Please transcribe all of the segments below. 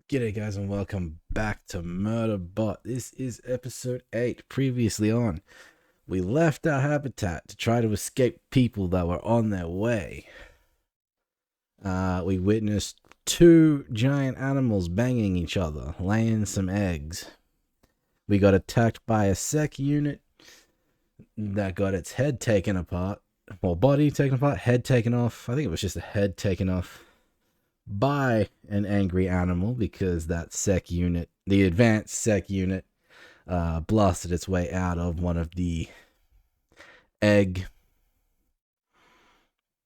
G'day guys and welcome back to Murderbot. This is episode 8. Previously on, we left our habitat to try to escape people that were on their way. We witnessed two giant animals banging each other, laying some eggs. We got attacked by a sec unit that got its head taken apart. Well, body taken apart, head taken off. I think it was just a head taken off by an angry animal because that sec unit, the advanced sec unit, blasted its way out of one of the egg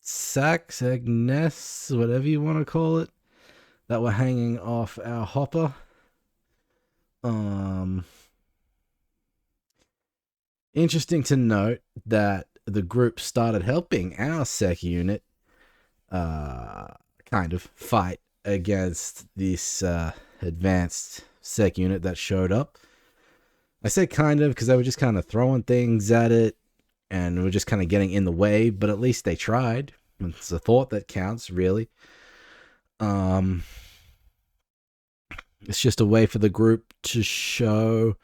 sacks, egg nests, whatever you want to call it, that were hanging off our hopper. Interesting to note that the group started helping our sec unit kind of fight against this advanced sec unit that showed up. I say kind of because they were just kind of throwing things at it and were just kind of getting in the way, but at least they tried. It's a thought that counts, really. It's just a way for the group to show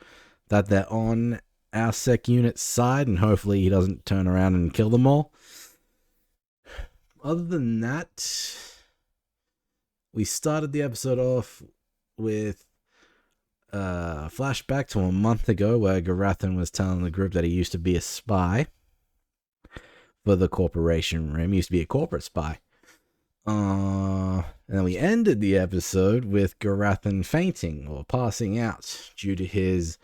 that they're on our sec unit's side, and hopefully he doesn't turn around and kill them all. Other than that, we started the episode off with a flashback to a month ago where Garathan was telling the group that he used to be a spy for the corporation rim. He used to be a corporate spy. And then we ended the episode with Garathan fainting or passing out due to his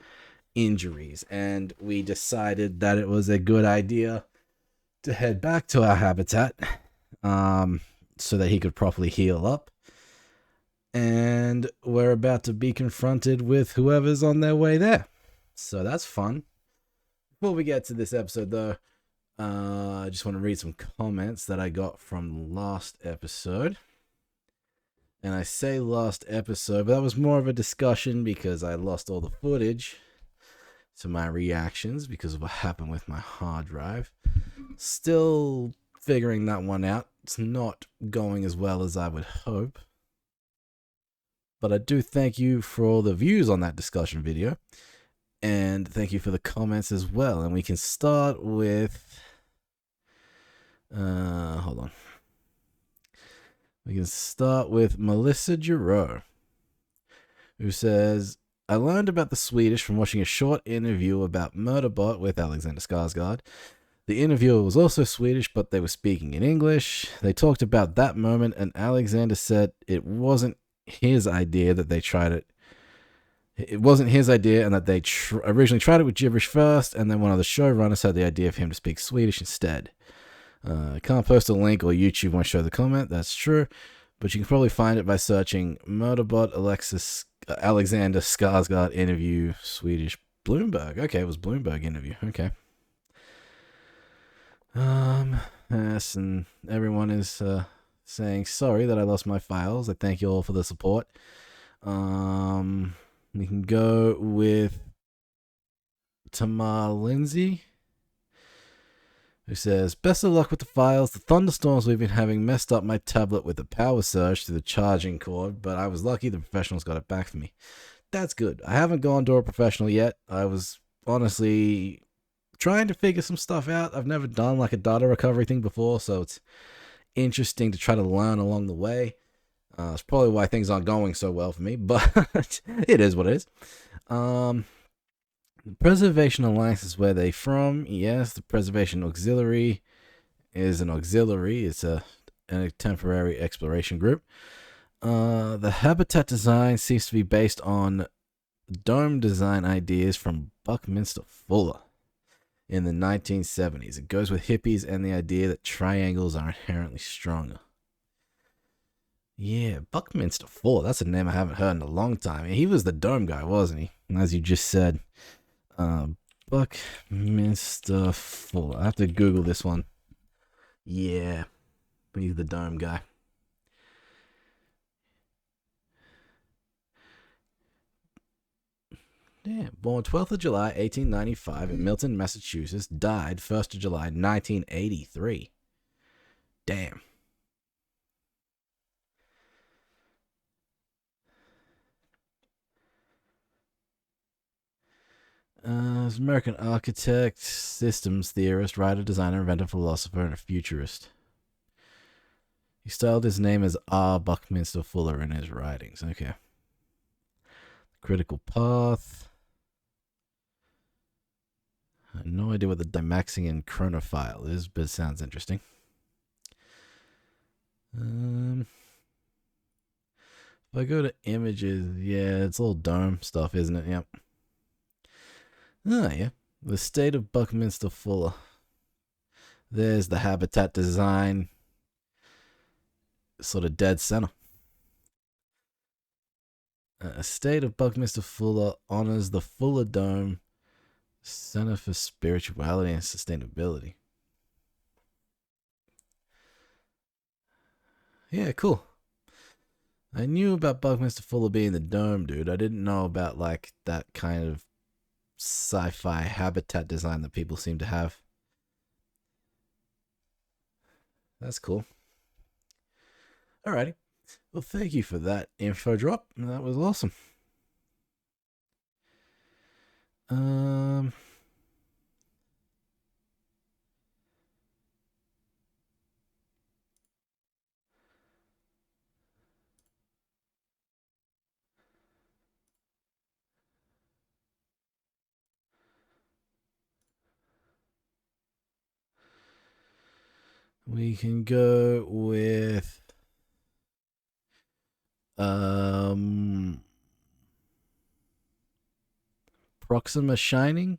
injuries. And we decided that it was a good idea to head back to our habitat so that he could properly heal up. And we're about to be confronted with whoever's on their way there. So that's fun. Before we get to this episode, though, I just want to read some comments that I got from last episode. And I say last episode, but that was more of a discussion because I lost all the footage to my reactions because of what happened with my hard drive. Still figuring that one out. It's not going as well as I would hope. But I do thank you for all the views on that discussion video. And thank you for the comments as well. And we can start with... hold on. We can start with Melissa Giroux, who says, I learned about the Swedish from watching a short interview about Murderbot with Alexander Skarsgård. The interviewer was also Swedish, but they were speaking in English. They talked about that moment, and Alexander said it wasn't his idea that they tried it. It wasn't his idea, and that they originally tried it with gibberish first, and then one of the showrunners had the idea of him to speak Swedish instead. I can't post a link or YouTube won't show the comment. That's true, but you can probably find it by searching Murderbot Alexander Skarsgård interview Swedish Bloomberg. Okay, it was Bloomberg interview. Okay. Yes, and everyone is saying sorry that I lost my files. I thank you all for the support. We can go with Tamar Lindsay, who says, best of luck with the files. The thunderstorms we've been having messed up my tablet with a power surge to the charging cord, but I was lucky the professionals got it back for me. That's good. I haven't gone to a professional yet. I was honestly trying to figure some stuff out. I've never done like a data recovery thing before, so it's interesting to try to learn along the way. It's probably why things aren't going so well for me, but it is what it is. The Preservation Alliance is where they from. Yes, the Preservation Auxiliary is an auxiliary. It's a temporary exploration group. The habitat design seems to be based on dome design ideas from Buckminster Fuller in the 1970s. It goes with hippies and the idea that triangles are inherently stronger. Yeah, Buckminster Fuller. That's a name I haven't heard in a long time. He was the dome guy, wasn't he? As you just said. Buckminster Fuller. I have to Google this one. Yeah, he's the dome guy. Yeah, born 12th of July, 1895 in Milton, Massachusetts. Died 1st of July, 1983. Damn. American architect, systems theorist, writer, designer, inventor, philosopher, and a futurist. He styled his name as R. Buckminster Fuller in his writings. Okay. Critical path. I have no idea what the Dymaxian chronophile is, but it sounds interesting. If I go to images, yeah, it's all dome stuff, isn't it? Yep. Oh, yeah. The state of Buckminster Fuller. There's the habitat design. Sort of dead center. Estate of Buckminster Fuller honors the Fuller Dome Center for Spirituality and Sustainability. Yeah, cool. I knew about Buckminster Fuller being the dome, dude. I didn't know about like that kind of sci-fi habitat design that people seem to have. That's cool. Alrighty. Well, thank you for that info drop. That was awesome. We can go with Proxima Shining.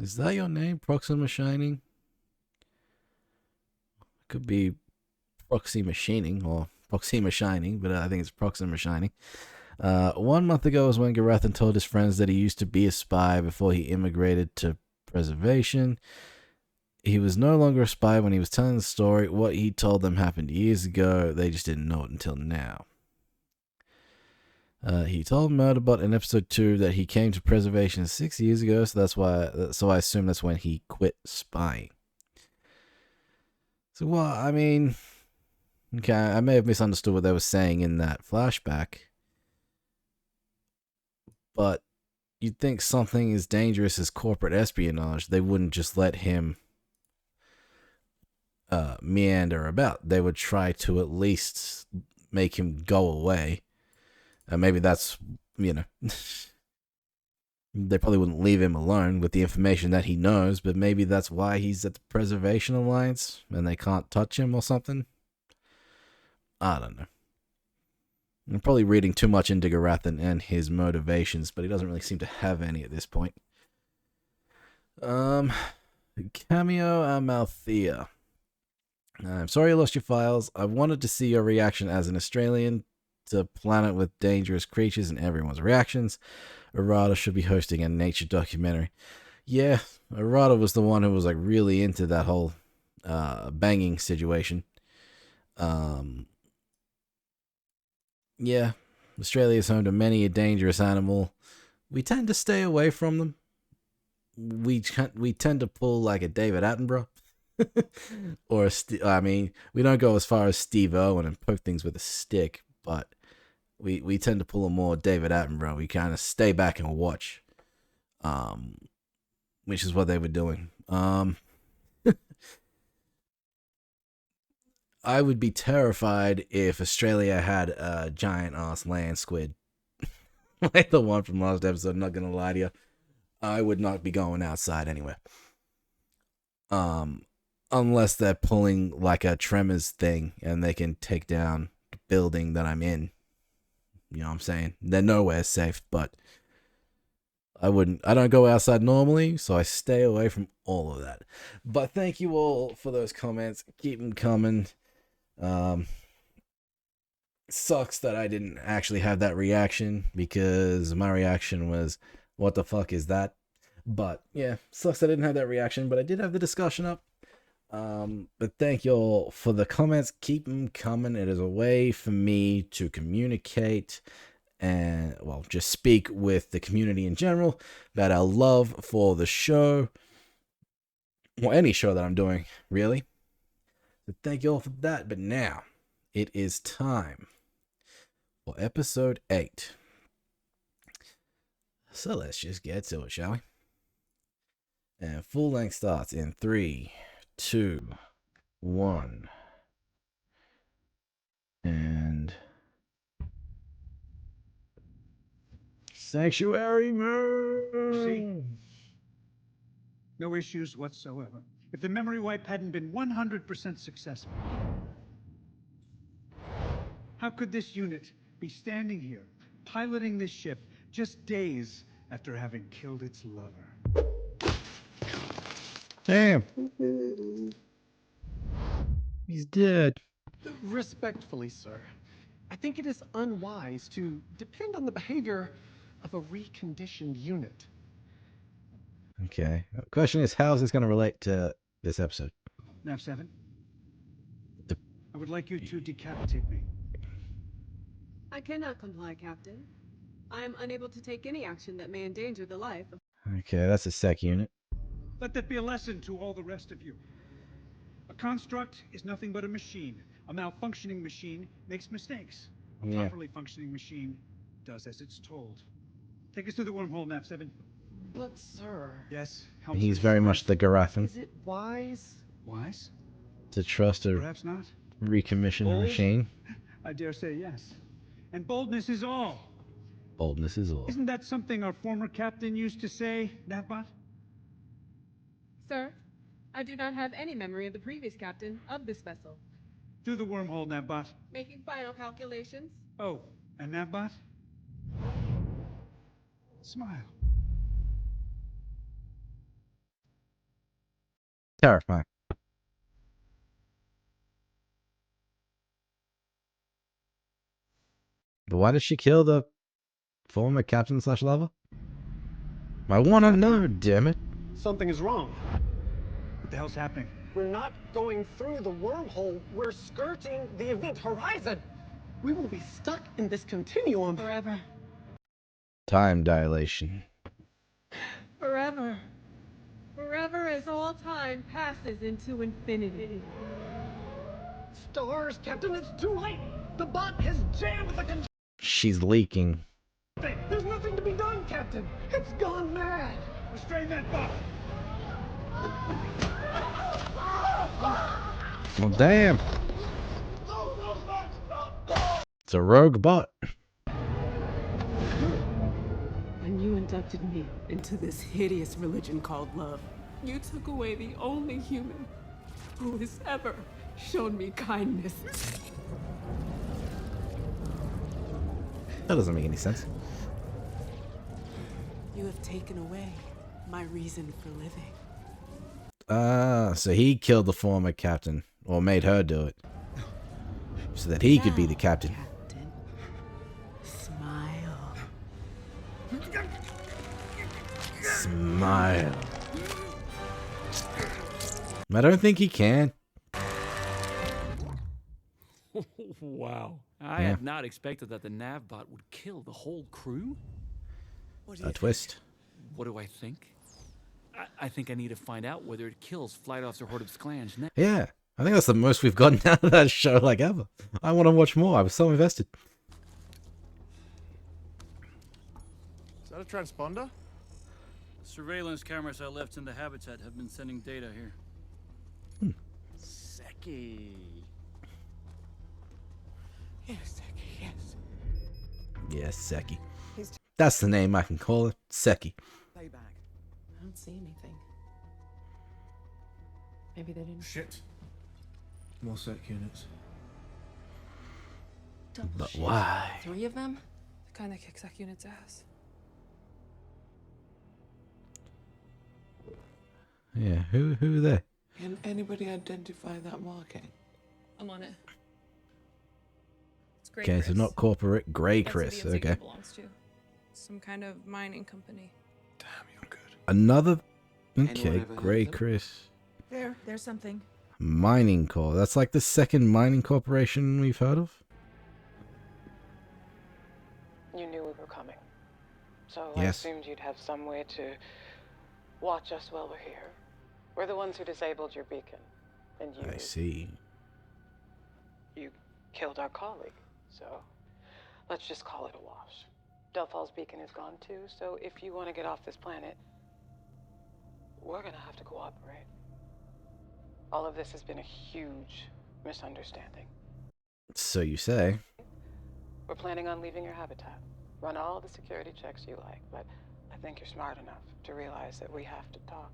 Is that your name, Proxima Shining? Could be Proxima Shining or Proxima Shining, but I think it's Proxima Shining. 1 month ago was when Garathan told his friends that he used to be a spy before he immigrated to preservation. He was no longer a spy when he was telling the story. What he told them happened years ago. They just didn't know it until now. He told Murderbot in episode 2 that he came to preservation 6 years ago, so I assume that's when he quit spying. So, well, I mean, okay, I may have misunderstood what they were saying in that flashback, but you'd think something as dangerous as corporate espionage, they wouldn't just let him meander about. They would try to at least make him go away. Maybe that's, they probably wouldn't leave him alone with the information that he knows, but maybe that's why he's at the Preservation Alliance and they can't touch him or something. I don't know. I'm probably reading too much into Garathan and his motivations, but he doesn't really seem to have any at this point. Cameo Amalthea. I'm sorry you lost your files. I wanted to see your reaction as an Australian to Planet with Dangerous Creatures and everyone's reactions. Arata should be hosting a nature documentary. Yeah, Arata was the one who was like really into that whole banging situation. Yeah, Australia is home to many a dangerous animal. We tend to stay away from them. We tend to pull like a David Attenborough. Or we don't go as far as Steve Irwin and poke things with a stick, but we tend to pull a more David Attenborough. We kind of stay back and watch, which is what they were doing. I would be terrified if Australia had a giant ass land squid, like the one from last episode. I'm not gonna lie to you, I would not be going outside anyway. Unless they're pulling like a Tremors thing and they can take down the building that I'm in. You know what I'm saying? They're nowhere safe, but I don't go outside normally, so I stay away from all of that. But thank you all for those comments. Keep them coming. Sucks that I didn't actually have that reaction, because my reaction was, what the fuck is that? But yeah, sucks I didn't have that reaction, but I did have the discussion up. But thank you all for the comments. Keep them coming. It is a way for me to communicate and, well, just speak with the community in general about our love for the show, or any show that I'm doing, really. So thank you all for that. But now it is time for episode 8. So let's just get to it, shall we? And full length starts in 3, 2, 1. And sanctuary move. See? No issues whatsoever. If the memory wipe hadn't been 100% successful, how could this unit be standing here, piloting this ship just days after having killed its lover? Damn. He's dead. Respectfully, sir, I think it is unwise to depend on the behavior of a reconditioned unit. Okay. The question is, how is this going to relate to this episode? Nav7, I would like you to decapitate me. I cannot comply, Captain. I am unable to take any action that may endanger the life of... Okay, that's a sec unit. Let that be a lesson to all the rest of you. A construct is nothing but a machine. A malfunctioning machine makes mistakes. A properly functioning machine does as it's told. Take us through the wormhole, Nav7. But, sir... Yes, He's very much the Garathan. Is it wise? Wise? To trust a Perhaps not. recommissioned Bold? machine. I dare say yes. And boldness is all. Boldness is all. Isn't that something our former captain used to say, Navbot? Sir, I do not have any memory of the previous captain of this vessel. Through the wormhole, Navbot. Making final calculations. Oh, and Navbot? Smile. Terrifying. But why did she kill the former captain / lover? I want to know, damn it. Something is wrong. What the hell's happening? We're not going through the wormhole. We're skirting the event horizon. We will be stuck in this continuum Forever. Time dilation. Forever. Forever as all time passes into infinity. Stars, Captain, it's too late. The bot has jammed the control. She's leaking. There's nothing to be done, Captain. It's gone mad. Restrain that bot! Well, damn. It's a rogue bot. When you inducted me into this hideous religion called love, you took away the only human who has ever shown me kindness. That doesn't make any sense. You have taken away my reason for living. So he killed the former captain, or made her do it, so that he could be the captain. Captain, smile. Smile. I don't think he can. Wow. I had not expected that the Navbot would kill the whole crew. A twist. What do I think? I think I need to find out whether it kills Flight Officer Hortob's next. Yeah, I think that's the most we've gotten out of that show like ever. I want to watch more. I was so invested. Is that a transponder? Surveillance cameras I left in the habitat have been sending data here. Seki. Yes, yes. Yes, Seki. That's the name I can call it. Seki. Play back. I don't see anything. Maybe they didn't. Shit. More sec units. But why? 3 of them? The kind that kicks that unit's ass. Yeah, who are they? Can anybody identify that marking? I'm on it. It's great. Okay, so not corporate. Grey Chris. Okay. Belongs to some kind of mining company. Damn, you're good. Another. Anyone Okay, ever heard Grey of them? Chris. There's something. Mining Corp. That's like the second mining corporation we've heard of. You knew we were coming. So Yes. I assumed you'd have some way to watch us while we're here. We're the ones who disabled your beacon. And I see. you killed our colleague. So let's just call it a wash. Delphal's beacon is gone too, so if you want to get off this planet, we're gonna have to cooperate. All of this has been a huge misunderstanding. So you say. We're planning on leaving your habitat. Run all the security checks you like, but I think you're smart enough to realize that we have to talk.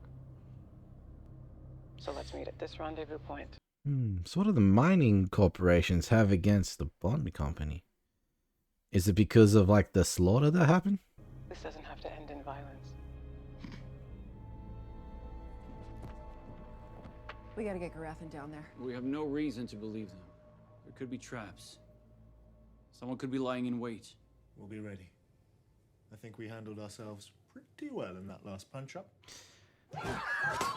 So let's meet at this rendezvous point. So what do the mining corporations have against the Bond Company? Is it because of, like, the slaughter that happened? This doesn't have to end in violence. We gotta get Garathan down there. We have no reason to believe them. There could be traps. Someone could be lying in wait. We'll be ready. I think we handled ourselves pretty well in that last punch-up.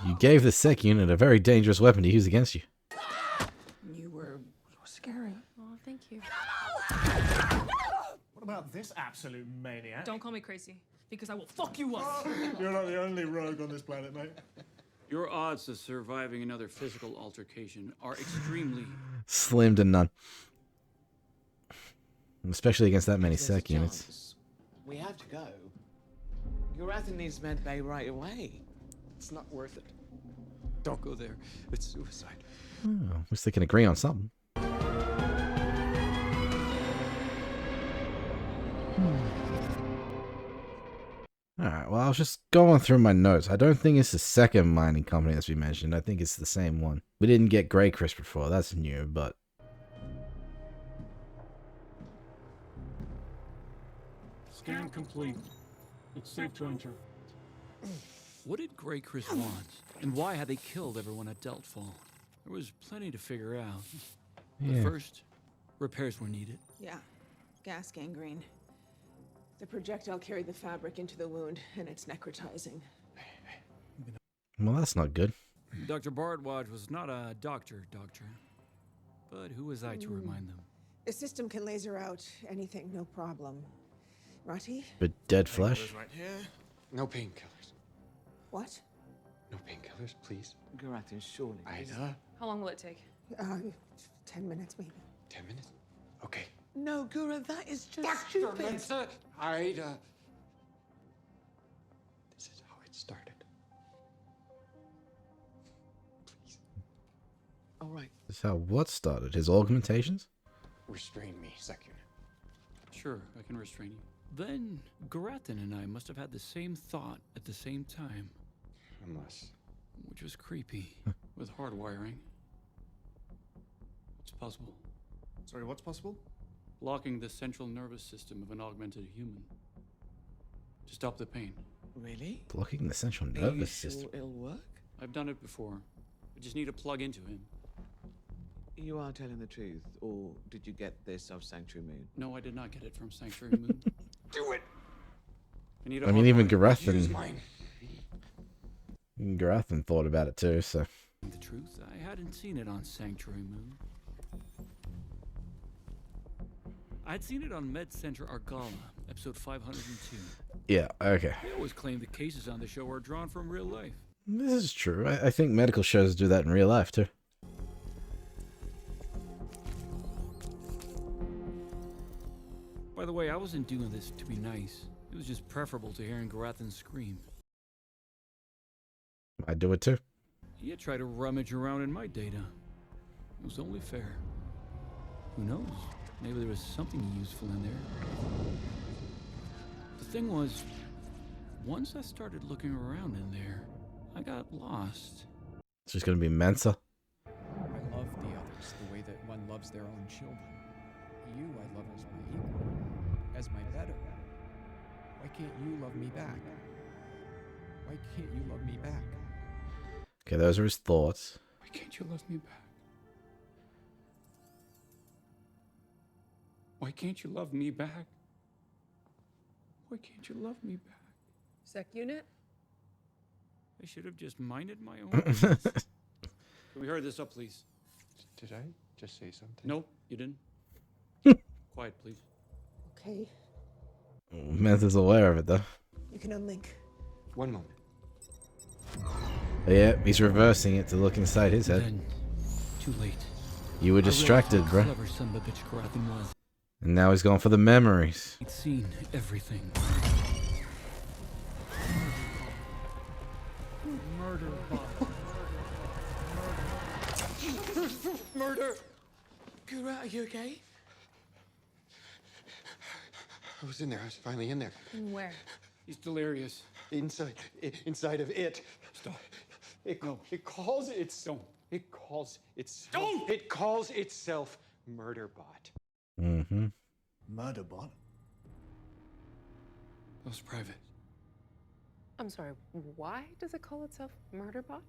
You gave the sec unit a very dangerous weapon to use against you. You were scary. Oh, thank you. What about this absolute maniac? Don't call me crazy, because I will fuck you up. You're not the only rogue on this planet, mate. Your odds of surviving another physical altercation are extremely Slim to none. Especially against that many There's a sec units. chance. We have to go. Garathan needs med bay right away. It's not worth it. Don't go there. It's suicide. Oh, at least they can agree on something. Alright, well, I was just going through my notes. I don't think it's the second mining company that's been mentioned. I think it's the same one. We didn't get Grey Chris before. That's new, but... Scan complete. It's safe to enter. What did Grey Chris want? And why had they killed everyone at Deltfall? There was plenty to figure out. But Yeah. first, repairs were needed. Yeah, gas gangrene. The projectile carried the fabric into the wound, and it's necrotizing. Well, that's not good. Dr. Bardwaj was not a doctor. But who was I to remind them? The system can laser out anything, no problem. Rati? But dead flesh? Right here. No painkillers. What? No painkillers, please. Garathan, surely. Ida. How long will it take? 10 minutes, maybe. 10 minutes? Okay. No, Gura, that is just stupid. Mensa. Ida. This is how it started. Please. All right. This is how what started? His augmentations? Restrain me, Sec Unit. Sure, I can restrain you. Then, Garathan and I must have had the same thought at the same time. Unless. Which was creepy, with hardwiring. It's possible. Sorry, what's possible? Blocking the central nervous system of an augmented human. To stop the pain. Really? Blocking the central Are you nervous sure system. it'll work? I've done it before. I just need to plug into him. You are telling the truth, or did you get this off Sanctuary Moon? No, I did not get it from Sanctuary Moon. Do it! I mean, even Use Garathan... mine. Garathan thought about it too, so... The truth, I hadn't seen it on Sanctuary Moon. I'd seen it on Med Center Argala, episode 502. Yeah, okay. They always claim the cases on the show are drawn from real life. This is true. I think medical shows do that in real life too. By the way, I wasn't doing this to be nice. It was just preferable to hearing Garathan scream. I do it too. He had tried to rummage around in my data. It was only fair. Who knows? Maybe there was something useful in there. The thing was, once I started looking around in there, I got lost. It's just gonna be Mensa. I love the others the way that one loves their own children. You I love as my equal, as my better. Why can't you love me back? Why can't you love me back? Okay, those are his thoughts. Why can't you love me back? Why can't you love me back? Why can't you love me back? Sec unit? I should have just minded my own business. Can we hurry this up, please? Did I just say something? Nope, you didn't. Quiet, please. Okay, Mensa's aware of it though. you can unlink. One moment. Yeah, he's reversing it to look inside his head. Then, too late. You were I realized distracted, how bro. Clever son of a bitch Garathan was. And now he's going for the memories. He'd seen everything. Murderbot. Murder! Kira, are you okay? I was in there. I was finally in there. And where? He's delirious. Inside of it. Stop. It calls its. Don't. It calls its. Don't! It calls itself Murderbot. Mm-hmm. Murderbot? That was private. I'm sorry, why does it call itself Murderbot?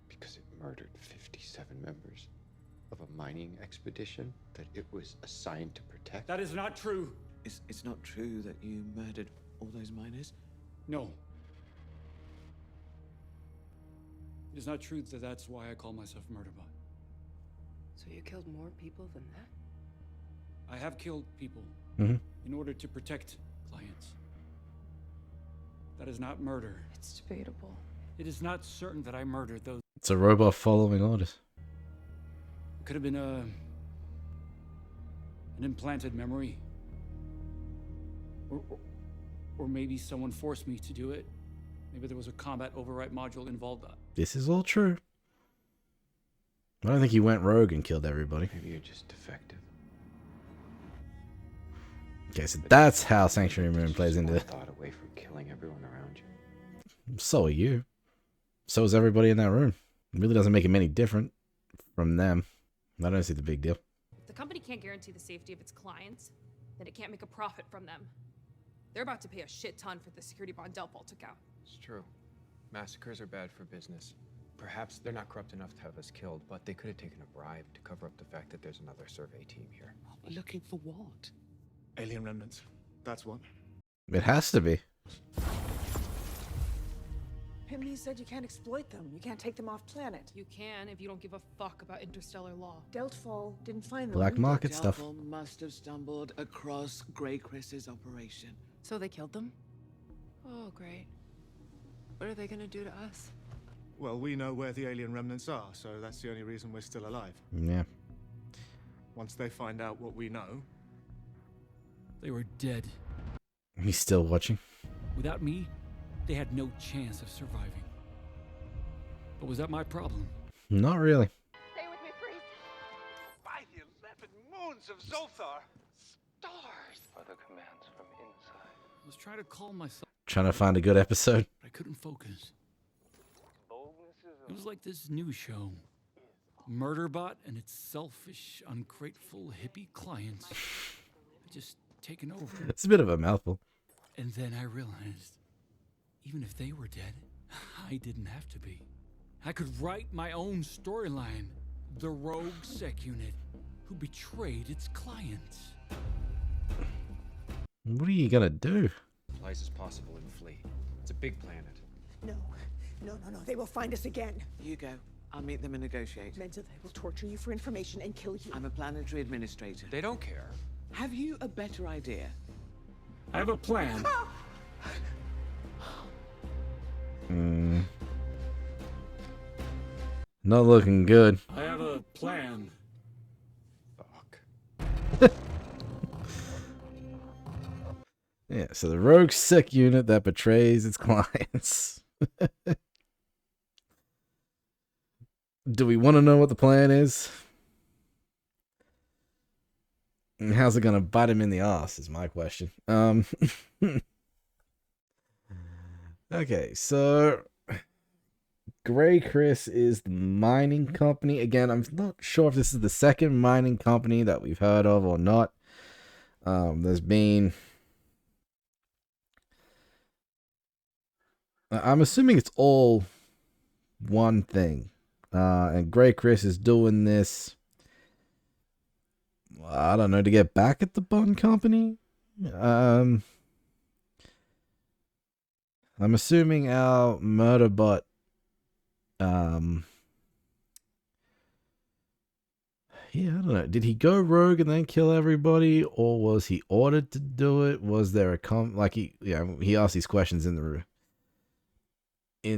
Because it murdered 57 members of a mining expedition that it was assigned to protect. That is not true. It's not true that you murdered all those miners? No. It is not true that that's why I call myself Murderbot. So you killed more people than that? I have killed people in order to protect clients. That is not murder. It's debatable. It is not certain that I murdered those. It's a robot following orders. It could have been an implanted memory. Or maybe someone forced me to do it. Maybe there was a combat override module involved. This is all true. I don't think he went rogue and killed everybody. Maybe you're just defective. Okay, so that's how Sanctuary Moon plays into it. Thought away from killing everyone around you. So are you. So is everybody in that room. It really doesn't make him any different from them. I don't see the big deal. If the company can't guarantee the safety of its clients, then it can't make a profit from them. They're about to pay a shit ton for the security bond Delphal took out. It's true. Massacres are bad for business. Perhaps they're not corrupt enough to have us killed, but they could have taken a bribe to cover up the fact that there's another survey team here. Looking for what? Alien remnants. That's what. It has to be. Himmy said you can't exploit them. You can't take them off planet. You can if you don't give a fuck about interstellar law. Delphal didn't find them. Black market stuff. Delphal must have stumbled across Grey Chris's operation. So they killed them? Oh, great. What are they gonna do to us? Well, we know where the alien remnants are, so that's the only reason we're still alive. Yeah. Once they find out what we know... They were dead. He's still watching. Without me, they had no chance of surviving. But was that my problem? Not really. Stay with me, Priest. By the 11 moons of Zolthar, stars are the commands from inside. I was trying to calm myself. Trying to find a good episode. But I couldn't focus. It was like this new show. Murderbot and its selfish, ungrateful hippie clients had just taken over. It's a bit of a mouthful. And then I realized, even if they were dead, I didn't have to be. I could write my own storyline. The rogue sec unit who betrayed its clients. What are you gonna do? Supplies as possible and flee. It's a big planet. No. They will find us again. You go. I'll meet them and negotiate. Menzo, they will torture you for information and kill you. I'm a planetary administrator. They don't care. Have you a better idea? I have a plan. Not looking good. I have a plan. Fuck. Yeah, so the rogue sick unit that betrays its clients. Do we want to know what the plan is? And how's it gonna bite him in the ass is my question. Okay, so Grey Chris is the mining company. Again, I'm not sure if this is the second mining company that we've heard of or not. There's been... I'm assuming it's all one thing. And Grey Chris is doing this, I don't know, to get back at the Bond Company? I'm assuming our Murderbot, yeah, I don't know. Did he go rogue and then kill everybody, or was he ordered to do it? Was there a he asked these questions in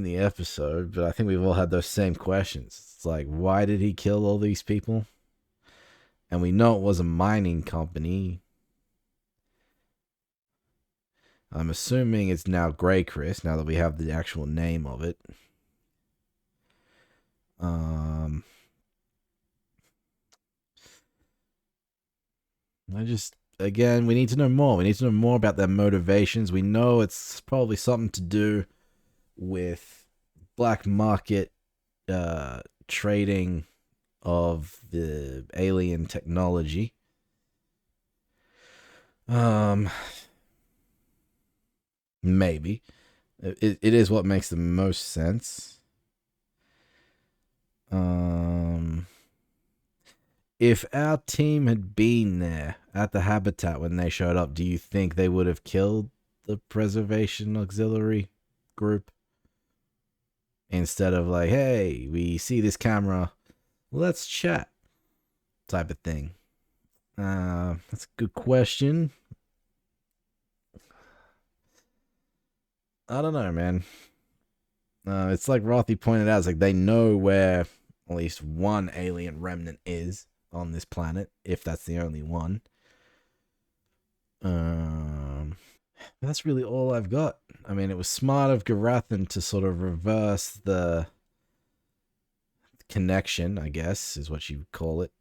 the episode, but I think we've all had those same questions. It's like, why did he kill all these people? And we know it was a mining company. I'm assuming it's now Grey Chris, now that we have the actual name of it. Again, we need to know more. We need to know more about their motivations. We know it's probably something to do with black market trading of the alien technology. Maybe. It is what makes the most sense. If our team had been there at the habitat when they showed up, do you think they would have killed the Preservation Auxiliary group? Instead of like, hey, we see this camera, let's chat, type of thing. That's a good question. I don't know, man. It's like Rothy pointed out, it's like they know where at least one alien remnant is on this planet, if that's the only one. That's really all I've got. I mean, it was smart of Garathan to sort of reverse the connection, I guess, is what you would call it,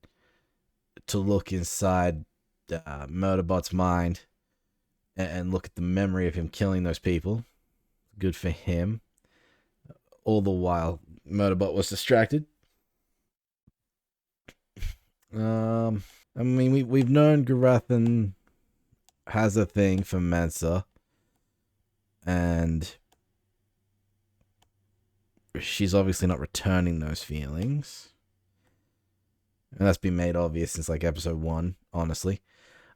to look inside Murderbot's mind and look at the memory of him killing those people. Good for him. All the while, Murderbot was distracted. I mean, we've known Garathan has a thing for Mensa, and she's obviously not returning those feelings, and that's been made obvious since like episode 1, honestly.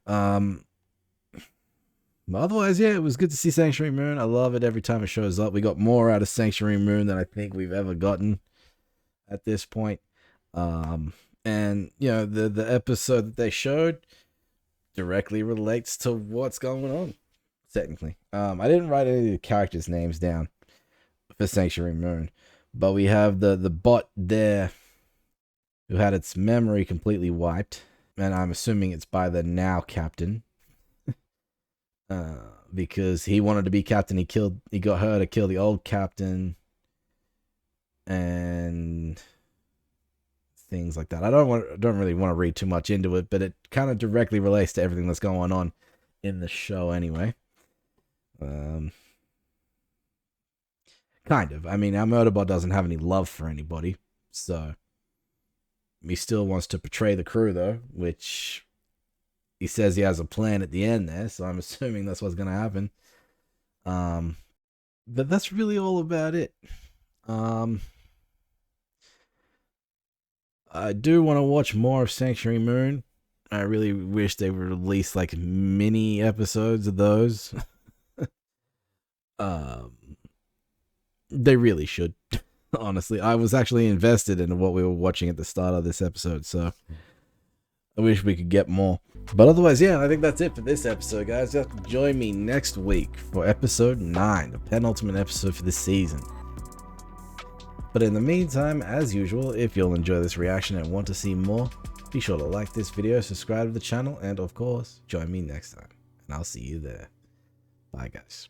But otherwise, yeah, it was good to see Sanctuary Moon. I love it every time it shows up. We got more out of Sanctuary Moon than I think we've ever gotten at this point. And you know, the episode that they showed directly relates to what's going on, technically. I didn't write any of the characters' names down for Sanctuary Moon, but we have the bot there who had its memory completely wiped, and I'm assuming it's by the now captain. Because he wanted to be captain, he got her to kill the old captain, and things like that. I don't really want to read too much into it, but it kind of directly relates to everything that's going on in the show anyway. Kind of. I mean, our Murderbot doesn't have any love for anybody, so he still wants to portray the crew, though, which he says he has a plan at the end there, so I'm assuming that's what's going to happen. But that's really all about it. I do want to watch more of Sanctuary Moon. I really wish they would release like mini episodes of those. They really should. Honestly, I was actually invested in what we were watching at the start of this episode, so I wish we could get more. But otherwise, yeah, I think that's it for this episode, guys. You have to join me next week for episode 9, the penultimate episode for this season. But in the meantime, as usual, if you'll enjoy this reaction and want to see more, be sure to like this video, subscribe to the channel, and of course, join me next time. And I'll see you there. Bye, guys.